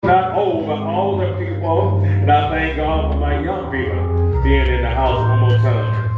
Not old, but all the people, and I thank God for my young people being in the house one more time.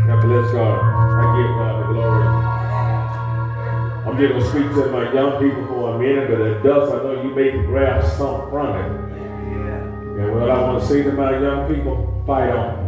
God bless God. I give God the glory. I'm just going to speak to my young people for a minute, but it does, I know you may grab something from it. And what I want to say to my young people, fight on.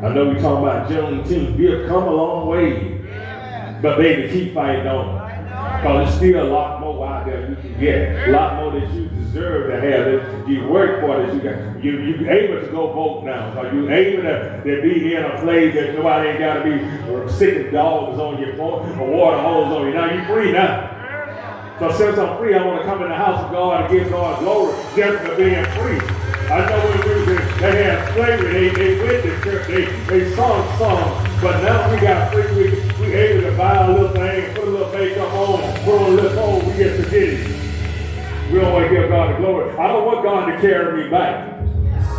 I know we're talking about Juneteenth. We have come a long way, but baby, keep fighting on. Because there's still a lot more out there you can get. A lot more that you deserve to have. That you work for, that you're able to go vote now. So you're able to be in a place that nobody ain't got to be sick dogs on your phone or water hose on you. Now you're free now. So since I'm free, I want to come in the house of God and give God glory just for being free. I know when they had slavery, they went to church, they sung songs, but now we got free, we able to buy a little thing, put a little makeup on, put on a little phone, we get to get it. We don't want to give God the glory. I don't want God to carry me back.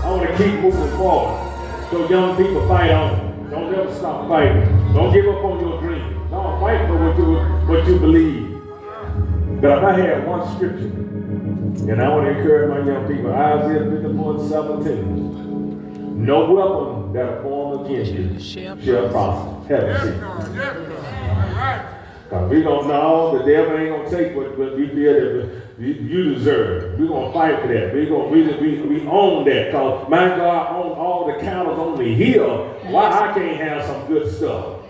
I want to keep moving forward. So young people, fight on. Don't ever stop fighting. Don't give up on your dream. No, fight for what you believe. But if I had one scripture, and I want to encourage my young people, Isaiah 54:17. No weapon that are formed against you shall prosper. Have a seat. Because we don't know, the devil ain't going to take what we feel that you deserve. We're going to fight for that. We own that. Because my God owns all the cattle on the hill. Why I can't have some good stuff?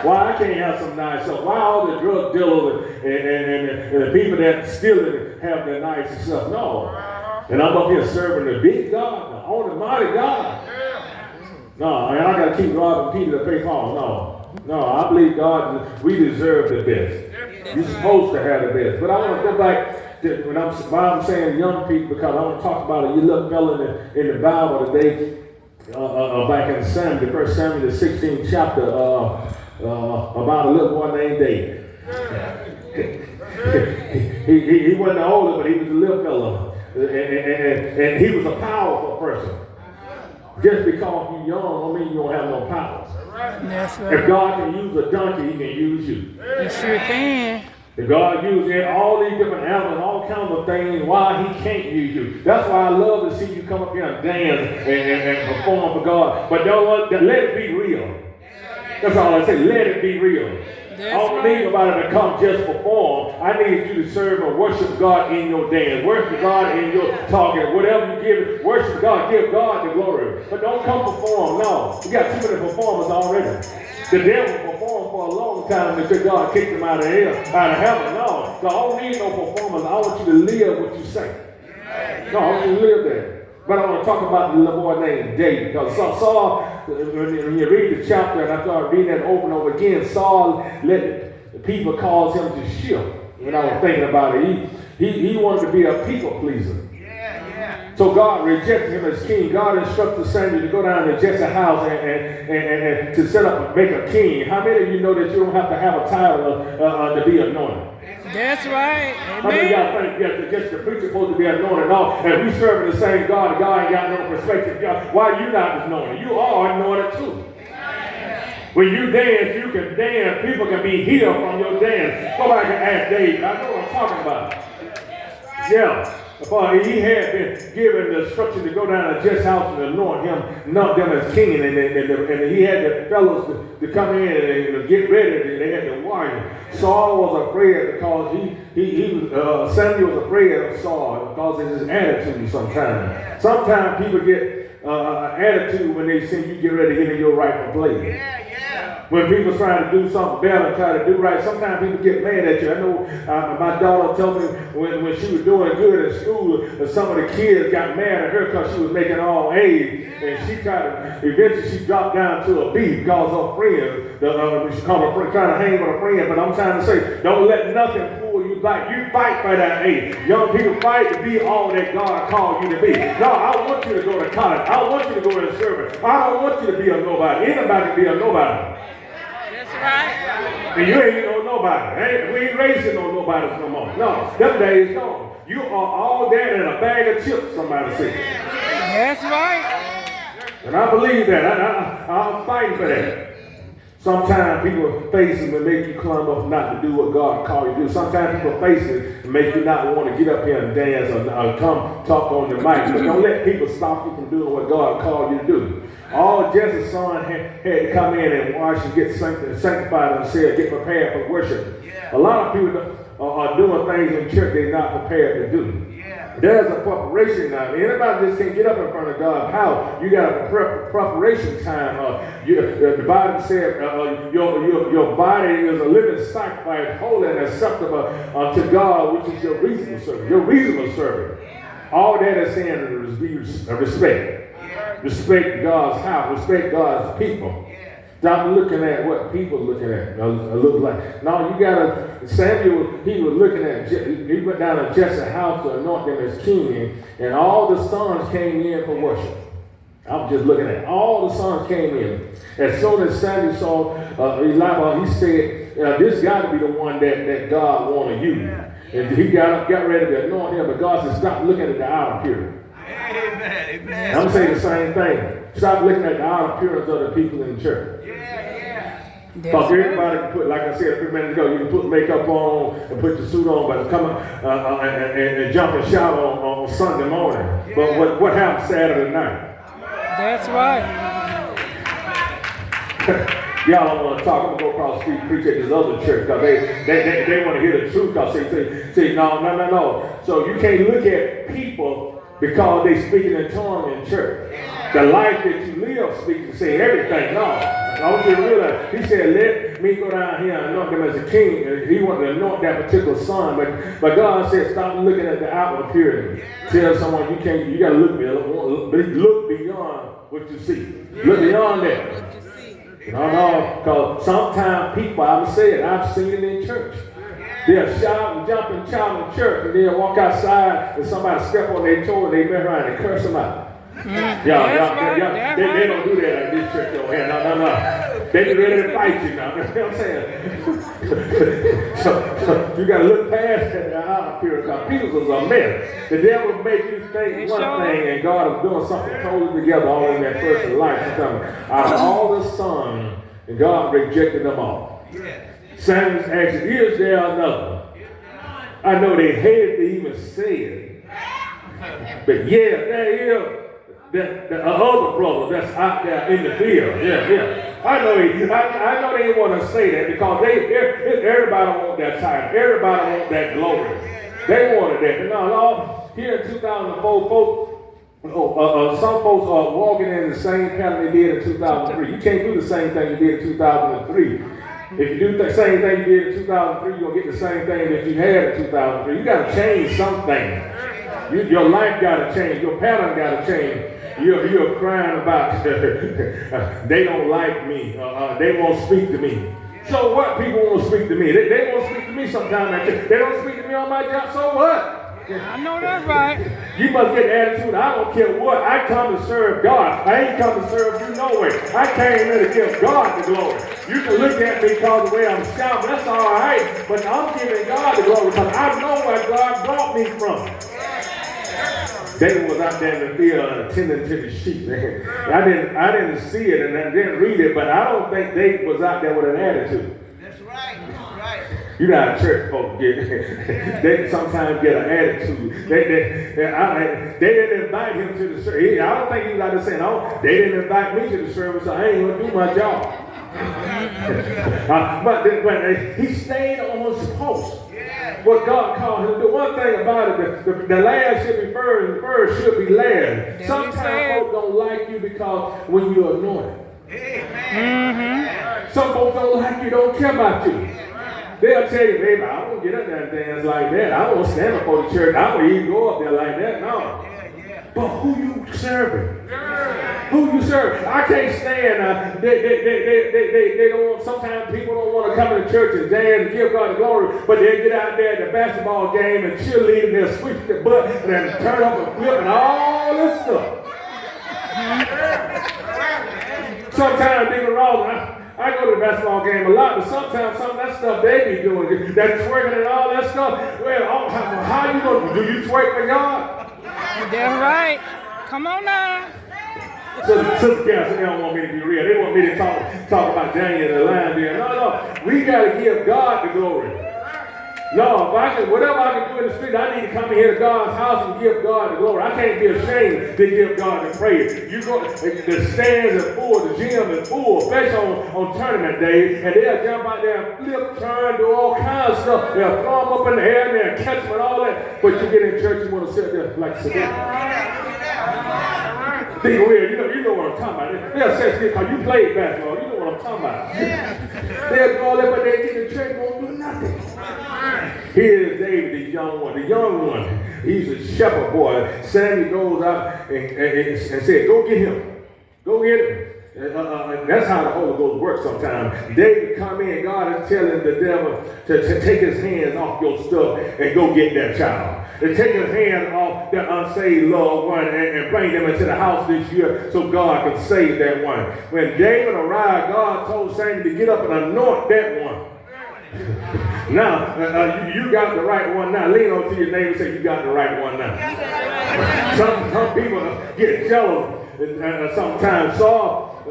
Why I can't have some nice stuff? Why all the drug dealers and the people that steal it have the nice stuff? No. And I'm up here serving the big God, the only mighty God. No, and I got to keep robbing Peter to pay Paul. No, I believe God, we deserve the best. You're supposed to have the best. But I want to go back to why I'm saying young people, because I want to talk about a little fella in the Bible today, back in Samuel, the 1 Samuel, the 16th chapter, about a little boy named David. he wasn't the older, but he was a little fella. And he was a powerful person. Just because you're young don't mean you don't have no power. That's right. If God can use a donkey, he can use you. He sure can. If God uses all these different animals, all kinds of things, why he can't use you. That's why I love to see you come up here and dance and perform for God. But let it be real. That's all I say. Let it be real. I don't need nobody to come just perform. I need you to serve and worship God in your dance. Worship God in your talking. Whatever you give, worship God. Give God the glory. But don't come perform. No. You got too many performers already. The devil performed for a long time until God kicked him out of hell, out of heaven. No. So I don't need no performers. I want you to live what you say. No, I want you to live there. But I want to talk about the little boy named David. Because Saul, when you read the chapter, and I started reading it over and over again, Saul let the people cause him to shift. When I was thinking about it, he wanted to be a people pleaser. So God rejected him as king. God instructed Samuel to go down to Jesse's house and to set up and make a king. How many of you know that you don't have to have a title to be anointed? That's right. How many of y'all think that just the preacher supposed to be anointed and all, and we serving the same God, and God ain't got no perspective. Why you not anointed? You are anointed too. When you dance, you can dance. People can be healed from your dance. Go back and ask David. I know what I'm talking about. Yeah. But he had been given the instruction to go down to Jesse's house and anoint him, not them as king, and he had the fellows to come in and get ready. They had to warn him. Saul was afraid because Samuel was afraid of Saul because of his attitude. Sometimes people get attitude when they see you get ready to get in your rightful place. When people's trying to do something better, try to do right, sometimes people get mad at you. I know my daughter told me when she was doing good in school, some of the kids got mad at her because she was making all A's, and eventually she dropped down to a B because her friends, she called her trying to hang with a friend. But I'm trying to say, don't let nothing pull you back. You fight for that A. Young people fight to be all that God called you to be. No, I want you to go to college. I want you to go to service. I don't want you to be a nobody. Anybody can be a nobody. Right. And you ain't no nobody. We ain't raising no nobodies no more. No, them days gone. You are all that in a bag of chips, somebody said. That's right. And I believe that. I'm fighting for that. Sometimes people faces will make you climb up not to do what God called you to do. Sometimes people faces make you not want to get up here and dance or come talk on the mic. But don't let people stop you from doing what God called you to do. All Jesse's son had to come in and wash and get sanctified themselves, get prepared for worship. A lot of people are doing things in church they're not prepared to do. There's a preparation now. Anybody just can't get up in front of God's house. You got a preparation time. The Bible said your body is a living sacrifice, holy and acceptable to God, which is your reasonable service. Your reasonable service. All that is saying is respect. Respect God's house. Respect God's people. Stop looking at what people looking at. Look like. No, you gotta. Samuel, he was looking at. He went down to Jesse's house to anoint him as king, and all the sons came in for worship. I was just looking at. All the sons came in. As soon as Samuel saw Elijah, he said, "This got to be the one that God wanted to use." And he got ready to anoint him, but God said, "Stop looking at the outer appearance." Amen. Amen. I'm saying the same thing. Stop looking at the outer appearance of the people in the church. Because everybody can put, like I said a few minutes ago, you can put makeup on and put your suit on, but come and jump and shout on Sunday morning. But what happens Saturday night? That's right. Y'all don't want to talk. I'm going to go across the street and preach at this other church because they want to hear the truth. Because see, no. So you can't look at people because they speaking in tongues in church. The life that you live speaking, say everything. No. I want you to realize, he said, let me go down here and anoint him as a king. And he wanted to anoint that particular son. But God said, stop looking at the outward appearance. Tell someone you got to look beyond what you see. Look beyond that. No, because sometimes people, I've seen it in church. They'll shout and jump and shout in church, and they'll walk outside and somebody step on their toe and they bend around and curse them out. They don't do that at this church over here. No. They get ready to fight you now. You know what I'm saying? so you got to look past that out appearance because people is a mess. The devil will make you think one thing and God is doing something totally together all in that person's life. Out of all the sons, and God rejected them all. Samuel asked, is there another? I know they hated to even say it. But yeah, there is. The other brother that's out there in the field. Yeah. I know they didn't want to say that because everybody want that title. Everybody want that glory. They wanted that. But no, here in 2004, some folks are walking in the same pattern they did in 2003. You can't do the same thing you did in 2003. If you do the same thing you did in 2003, you're going to get the same thing that you had in 2003. You got to change something. Your life got to change. Your pattern got to change. You're crying about they don't like me. They won't speak to me. So what? People won't speak to me. They won't speak to me sometimes. They don't speak to me on my job. So what? I know that's right. You must get the attitude. I don't care what. I come to serve God. I ain't come to serve you no way. I came here to give God the glory. You can look at me because the way I'm shouting. That's all right. But I'm giving God the glory because I know where God brought me from. David was out there in the field attending to the sheep. I didn't see it and I didn't read it, but I don't think David was out there with an attitude. That's right. You know how church folks get. They sometimes get an attitude. They didn't invite him to the service. I don't think he was out there saying, they didn't invite me to the service, so I ain't going to do my job. But he stayed on his post. What God called him to do. One thing about it, the last should be first, and the first should be last. Sometimes folks don't like you because when you're anointed. Some folks don't like you, don't care about you. They'll tell you, baby, I won't get up there and dance like that. I won't stand before the church. I won't even go up there like that. No. But who you serving? Who you serving? I can't stand. They don't. Sometimes people don't want to come to church and dance and give God the glory, but they get out there at the basketball game and cheerleading, they'll switch their butt and then turn up and flip and all this stuff. Sometimes they go wrong. I go to the basketball game a lot, but sometimes some of that stuff they be doing, that twerking and all that stuff. Well, how you going to do? You twerk for God? That's right. Come on now. Sister Cassie, they don't want me to be real. They want me to talk about Daniel and the lion there. No. We got to give God the glory. No, whatever I can do in the street, I need to come in here to God's house and give God the glory. I can't be ashamed to give God the praise. You go, the stands are full, the gym is full, especially on tournament day, and they'll jump out there and flip, turn, do all kinds of stuff. They'll throw them up in the air and they'll catch them and all that. But you get in church, you want to sit there like sit down. Think real, you know what I'm talking about. They'll say shit because you played basketball. You know what I'm talking about. They'll do all that, but they get in church, won't do nothing. Here's David, the young one. He's a shepherd boy. Samuel goes out and said, go get him. Go get him. That's how the Holy Ghost works sometimes. David come in, God is telling the devil to take his hands off your stuff and go get that child. To take his hand off that unsaved loved one and bring them into the house this year so God can save that one. When David arrived, God told Samuel to get up and anoint that one. Now, you got the right one now. Lean on to your neighbor and say, you got the right one now. Some people get jealous sometimes. Saul